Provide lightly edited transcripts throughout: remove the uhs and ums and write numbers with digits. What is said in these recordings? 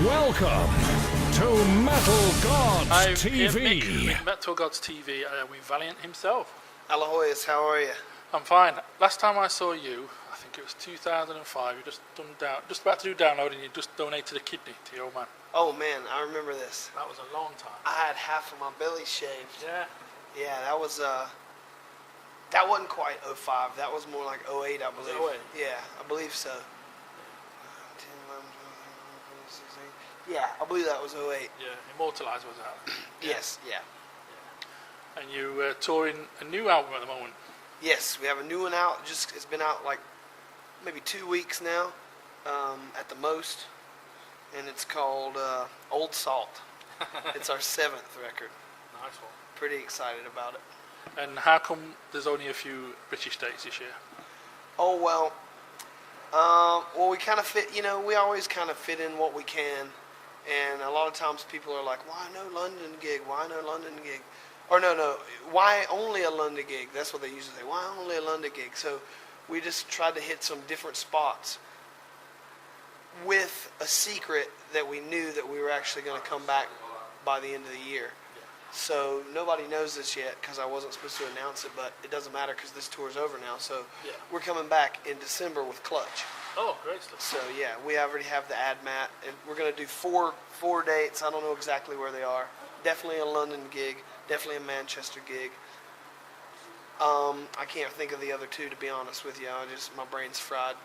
Welcome to MetalGodsTV. Mick, MetalGodsTV with Valient Himself. Alohoyas, how are you? I'm fine. Last time I saw you, I think it was 2005. You just about to do download, and you just donated a kidney to your old man. Oh man, I remember this. That was a long time. I had half of my belly shaved. Yeah. Yeah, that wasn't quite 05. That was more like 08, I believe. Was it 08? Yeah, I believe so. 10, 11, 12, 13, 14, 15, 16. Yeah, I believe that was 08. Yeah, Immortalized was out. Yes, yeah. And you touring a new album at the moment. Yes, we have a new one out. It's been out like maybe 2 weeks now, at the most, and it's called Old Salt. It's our 7th record. Nice one. Pretty excited about it. And how come there's only a few British dates this year? Oh well, we kind of fit. You know, we always kind of fit in what we can, and a lot of times people are like, "Why no London gig? Why no London gig?" Or no, why only a London gig? That's what they usually say. Why only a London gig? So we just tried to hit some different spots with a secret that we knew that we were actually going to come back by the end of the year. So nobody knows this yet because I wasn't supposed to announce it, but it doesn't matter because this tour's over now. So we're coming back in December with Clutch. Oh, great stuff. So yeah, we already have the ad mat, and we're going to do four dates. I don't know exactly where they are. Definitely a London gig. Definitely a Manchester gig. I can't think of the other two, to be honest with you. My brain's fried.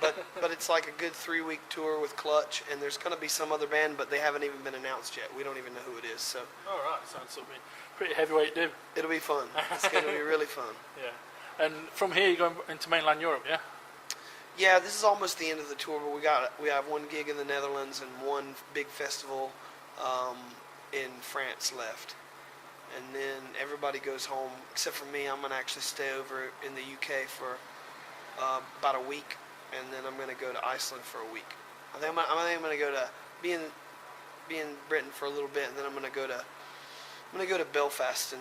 But it's like a good 3-week tour with Clutch, and there's going to be some other band, but they haven't even been announced yet. We don't even know who it is. So. All right, sounds something pretty heavyweight, do. It'll be fun. It's going to be really fun. Yeah. And from here, you're going into mainland Europe, yeah? Yeah, this is almost the end of the tour, but we have one gig in the Netherlands and one big festival in France left. And then everybody goes home, except for me. I'm going to actually stay over in the UK for about a week, and then I'm going to go to Iceland for a week. I think I'm going to go to be in Britain for a little bit, and then I'm going to go to Belfast in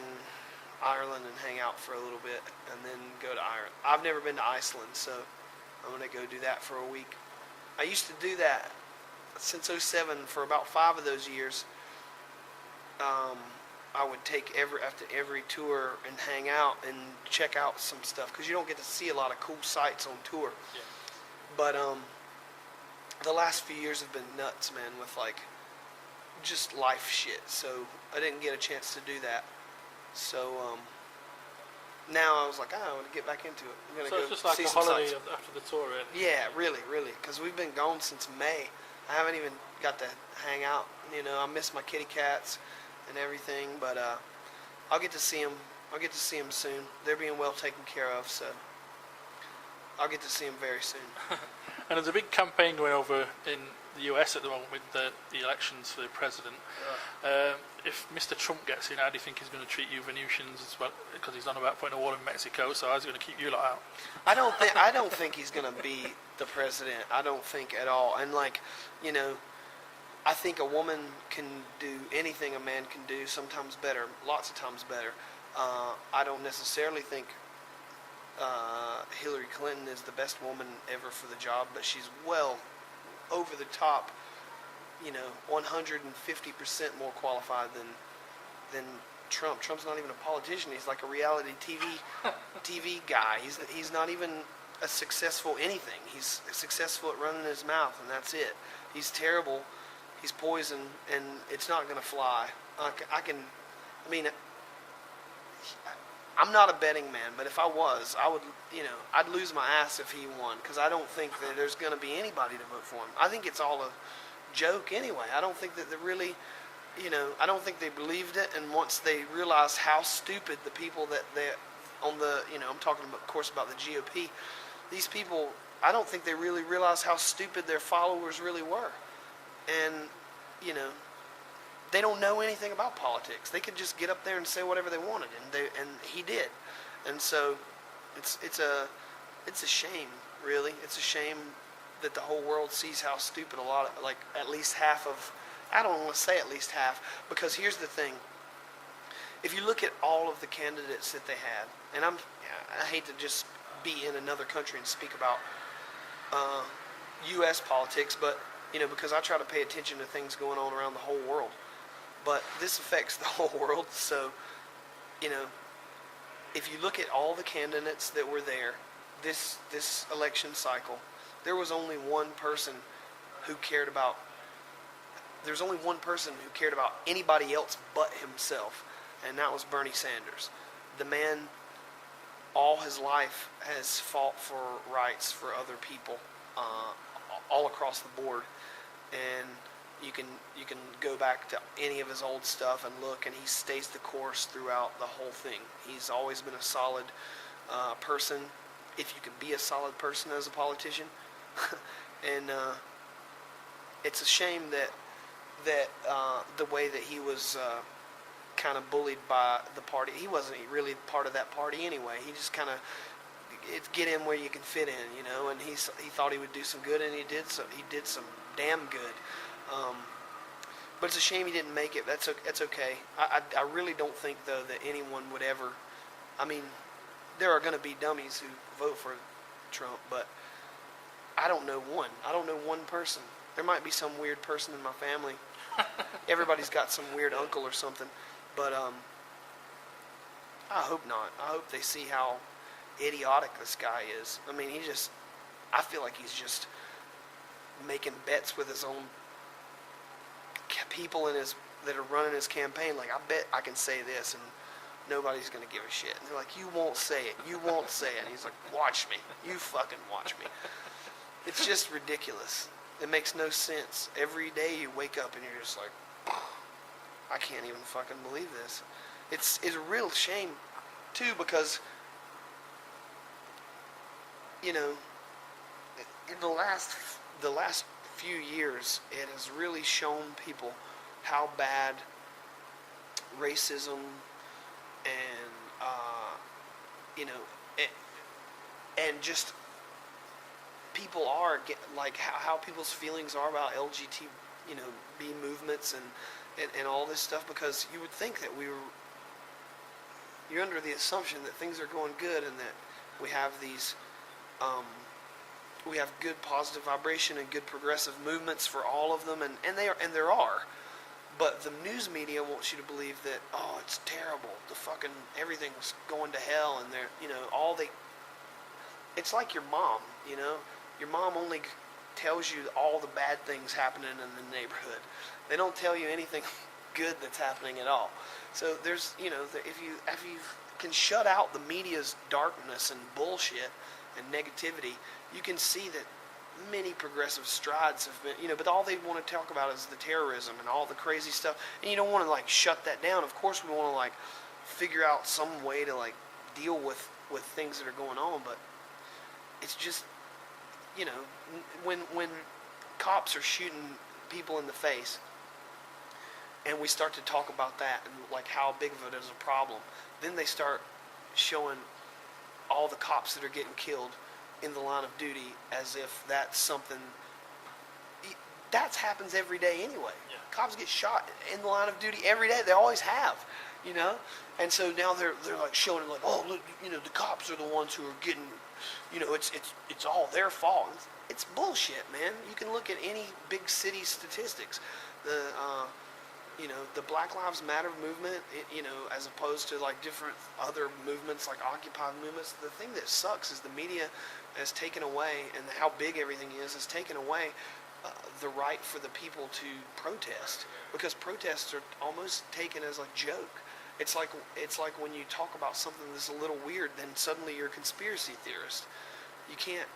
Ireland and hang out for a little bit, and then go to Ireland. I've never been to Iceland, so I'm going to go do that for a week. I used to do that since 07 for about 5 of those years. I would take after every tour and hang out and check out some stuff because you don't get to see a lot of cool sights on tour. Yeah. But the last few years have been nuts, man, with like just life shit. So I didn't get a chance to do that. So now I was like, I want to get back into it. I'm gonna so go it's just like see a some holiday sights. after the tour, really. Yeah, really, because we've been gone since May. I haven't even got to hang out. You know, I miss my kitty cats and everything, but I'll get to see them. I'll get to see them soon. They're being well taken care of, so I'll get to see them very soon. And there's a big campaign going over in the US at the moment with the elections for the president. If Mr. Trump gets in, how do you think he's going to treat you Venusians as well? Because he's on about putting a wall in Mexico, so how's he going to keep you lot out? I don't think he's going to be the president. I don't think at all. And like, you know, I think a woman can do anything a man can do, sometimes better, lots of times better. I don't necessarily think Hillary Clinton is the best woman ever for the job, but she's well over the top, you know, 150% more qualified than Trump. Trump's not even a politician. He's like a reality TV guy. He's not even a successful anything. He's successful at running his mouth, and that's it. He's terrible. He's poison, and it's not going to fly. I'm not a betting man, but if I was, I would, you know, I'd lose my ass if he won, because I don't think that there's going to be anybody to vote for him. I think it's all a joke anyway. I don't think that they really, you know, I don't think they believed it, and once they realized how stupid the people that on the, you know, I'm talking about, of course, about the GOP, these people, I don't think they really realized how stupid their followers really were. And, you know, they don't know anything about politics. They could just get up there and say whatever they wanted, and he did. And so it's a shame, really. It's a shame that the whole world sees how stupid at least half of, I don't want to say at least half, because here's the thing. If you look at all of the candidates that they had, and I hate to just be in another country and speak about U.S. politics, but because I try to pay attention to things going on around the whole world. But this affects the whole world, so, if you look at all the candidates that were there, this election cycle, there was only one person who cared about anybody else but himself, and that was Bernie Sanders. The man, all his life, has fought for rights for other people, all across the board, and you can go back to any of his old stuff and look, and he stays the course throughout the whole thing. He's always been a solid person, if you can be a solid person as a politician. And it's a shame that the way that he was kind of bullied by the party. He wasn't really part of that party anyway. He just kind of get in where you can fit in, and he thought he would do some good, and he did some damn good. But it's a shame he didn't make it. That's okay. I really don't think, though, that anyone would ever. I mean, there are going to be dummies who vote for Trump, but I don't know one. I don't know one person. There might be some weird person in my family. Everybody's got some weird uncle or something, but I hope not. I hope they see how idiotic this guy is. I mean, I feel like he's just making bets with his own people that are running his campaign. Like, I bet I can say this and nobody's going to give a shit. And they're like, you won't say it. You won't say it. And he's like, watch me. You fucking watch me. It's just ridiculous. It makes no sense. Every day you wake up and you're just like, I can't even fucking believe this. It's a real shame, too, because, in the last few years, it has really shown people how bad racism and and just people are like how people's feelings are about LGBT B movements and all this stuff, because you would think that you're under the assumption that things are going good and that we have these we have good positive vibration and good progressive movements for all of them, and there are. But the news media wants you to believe that, oh, it's terrible. The fucking everything's going to hell, and they're, it's like your mom, Your mom only tells you all the bad things happening in the neighborhood. They don't tell you anything good that's happening at all. So there's, if you can shut out the media's darkness and bullshit and negativity, you can see that many progressive strides have been, but all they want to talk about is the terrorism and all the crazy stuff. And you don't want to shut that down. Of course we want to figure out some way to deal with things that are going on, but it's just, when cops are shooting people in the face and we start to talk about that and how big of it is a problem, then they start showing all the cops that are getting killed in the line of duty as if that's something that happens every day anyway. Yeah. Cops get shot in the line of duty every day. They always have, and so now they're showing it oh, look, the cops are the ones who are getting, it's all their fault. It's bullshit, man. You can look at any big city statistics. The Black Lives Matter movement, as opposed to different other movements like Occupy movements. The thing that sucks is the media has taken away, and how big everything has taken away the right for the people to protest, because protests are almost taken as a joke. It's like when you talk about something that's a little weird, then suddenly you're a conspiracy theorist. You can't.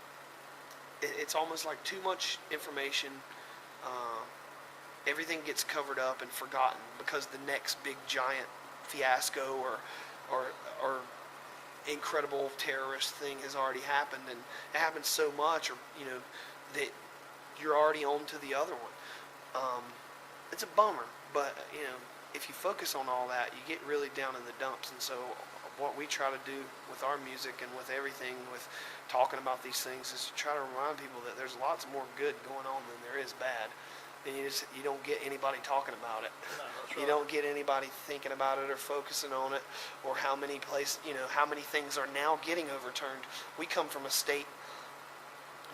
It's almost like too much information. Everything gets covered up and forgotten because the next big giant fiasco or incredible terrorist thing has already happened, and it happens so much, or that you're already on to the other one. It's a bummer, but if you focus on all that, you get really down in the dumps. And so what we try to do with our music and with everything, with talking about these things, is to try to remind people that there's lots more good going on than there is bad. And you don't get anybody talking about it. No, that's right. You don't get anybody thinking about it or focusing on it, or how many things are now getting overturned. We come from a state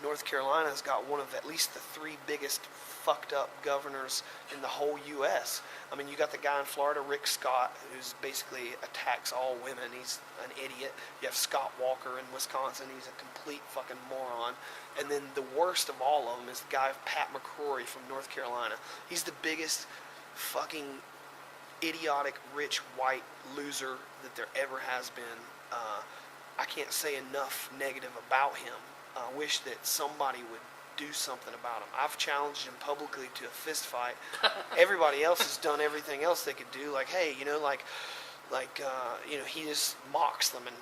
North Carolina's got one of at least the 3 biggest fucked up governors in the whole U.S. I mean, you got the guy in Florida, Rick Scott, who's basically attacks all women. He's an idiot. You have Scott Walker in Wisconsin. He's a complete fucking moron. And then the worst of all of them is the guy, Pat McCrory from North Carolina. He's the biggest fucking idiotic, rich, white loser that there ever has been. I can't say enough negative about him. I wish that somebody would do something about him. I've challenged him publicly to a fist fight. Everybody else has done everything else they could do. Like, hey, you know, he just mocks them and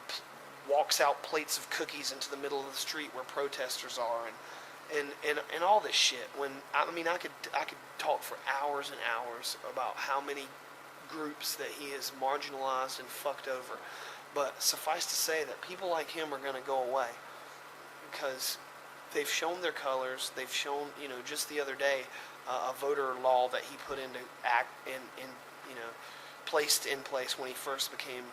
walks out plates of cookies into the middle of the street where protesters are, and all this shit. When I could talk for hours and hours about how many groups that he has marginalized and fucked over. But suffice to say that people like him are going to go away because they've shown their colors. They've shown, you know, just the other day, a voter law that he put into act placed in place when he first became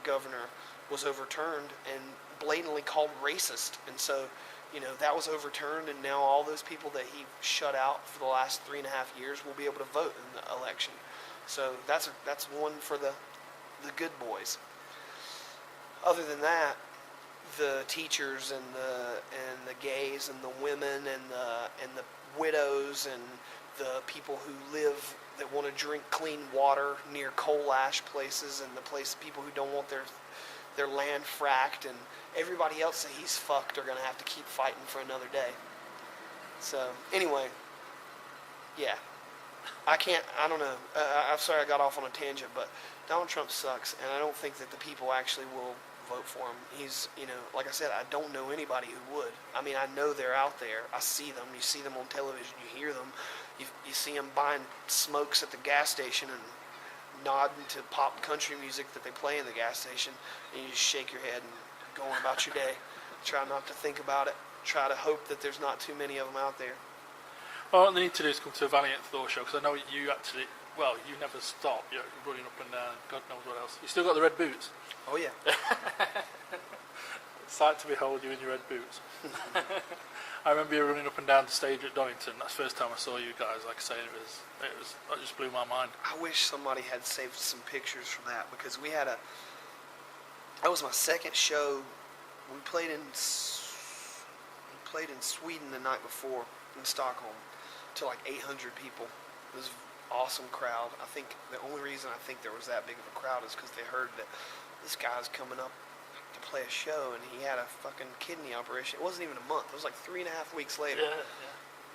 governor was overturned and blatantly called racist. And so, you know, that was overturned, and now all those people that he shut out for the last 3.5 years will be able to vote in the election. So that's one for the good boys. Other than that, the teachers and the gays and the women and the widows and the people who live that want to drink clean water near coal ash places and people who don't want their land fracked and everybody else that he's fucked are going to have to keep fighting for another day. So anyway, yeah, I don't know. I'm sorry I got off on a tangent, but Donald Trump sucks, and I don't think that the people actually will vote for him. He's, you know, like I said, I don't know anybody who would. I mean, I know they're out there. I see them. You see them on television. You hear them. You see them buying smokes at the gas station and nodding to pop country music that they play in the gas station, and you just shake your head and go on about your day. Try not to think about it. Try to hope that there's not too many of them out there. Well, what they need to do is come to a Valient Thorr show, because I know you actually, well, you never stop. You're running up and down, God knows what else. You still got the red boots? Oh, yeah. Sight to behold you in your red boots. I remember you running up and down the stage at Donington. That's the first time I saw you guys. Like I say, it just blew my mind. I wish somebody had saved some pictures from that, because that was my second show. We played in Sweden the night before in Stockholm to like 800 people. It was an awesome crowd. I think the only reason I think there was that big of a crowd is because they heard that this guy's coming up to play a show, and he had a fucking kidney operation. It wasn't even a month. It was like 3.5 weeks later. Yeah.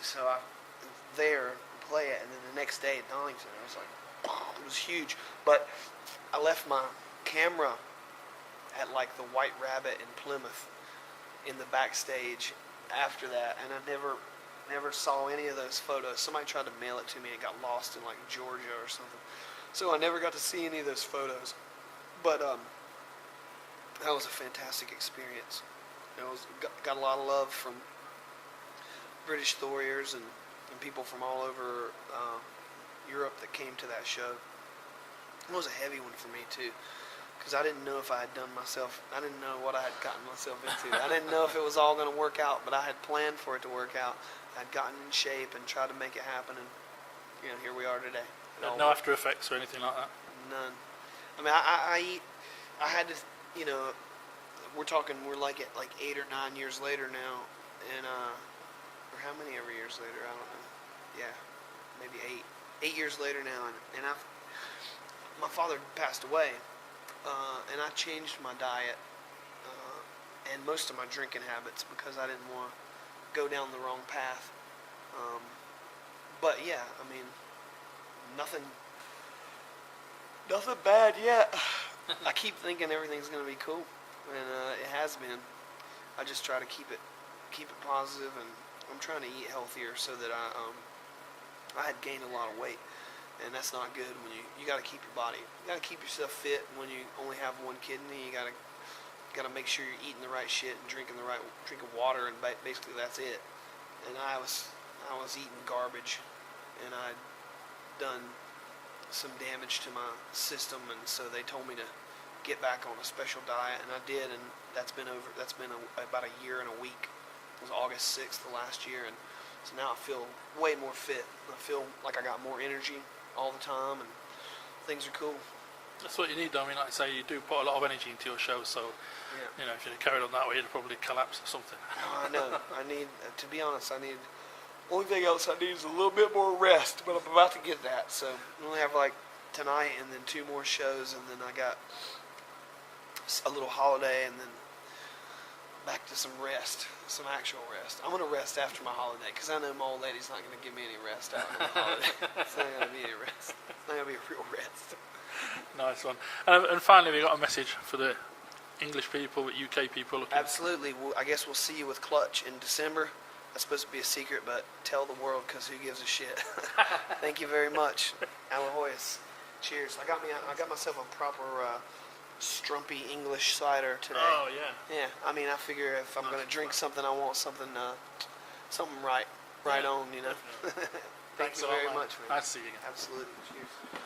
So I there to play it, and then the next day at Donington, I was like, it was huge. But I left my camera at like the White Rabbit in Plymouth in the backstage after that, and I never saw any of those photos. Somebody tried to mail it to me and got lost in like Georgia or something. So I never got to see any of those photos. But that was a fantastic experience. It got a lot of love from British Thorriers and people from all over Europe that came to that show. It was a heavy one for me too, because I didn't know if I had done myself. I didn't know what I had gotten myself into. I didn't know if it was all going to work out, but I had planned for it to work out. I'd gotten in shape and tried to make it happen, and you know, here we are today. No after effects or anything like that? None. I mean, I had to, you know, we're like at like 8 or 9 years later now, and or how many ever years later, I don't know. Yeah, maybe 8 years later now, and my father passed away, and I changed my diet and most of my drinking habits because I didn't want to go down the wrong path. But yeah, I mean, nothing bad yet. I keep thinking everything's gonna be cool, and it has been. I just try to keep it positive, and I'm trying to eat healthier so that I had gained a lot of weight, and that's not good when you got to keep your body. You got to keep yourself fit when you only have one kidney. You got to make sure you're eating the right shit and drinking the right drink of water, and basically that's it. And I was eating garbage, and I'd done some damage to my system, and so they told me to get back on a special diet, and I did, and that's been about a year and a week, was August 6th of last year, and so now I feel way more fit. I feel like I got more energy all the time, and things are cool. That's what you need, though. I mean, like I say, you do put a lot of energy into your show, so Yeah. you know, if you'd carried on that way, you'd probably collapse or something. No, I know. I need, to be honest, only thing else I need is a little bit more rest, but I'm about to get that. So I only have like tonight and then 2 more shows, and then I got a little holiday, and then back to some rest, some actual rest. I'm going to rest after my holiday, because I know my old lady's not going to give me any rest after my holiday. It's not going to be any rest. It's not going to be a real rest. Nice one. And finally, we got a message for the English people, UK people. Looking. Absolutely. I guess we'll see you with Clutch in December. That's supposed to be a secret, but tell the world, because who gives a shit. Thank you very much. Alahoyas. Cheers. I got myself a proper strumpy English cider today. Oh, yeah. Yeah. I mean, I figure if I'm going to drink something, I want something right on, you know. Thank Thanks you a lot, very man. much, man. Nice to see you again. Absolutely. Cheers.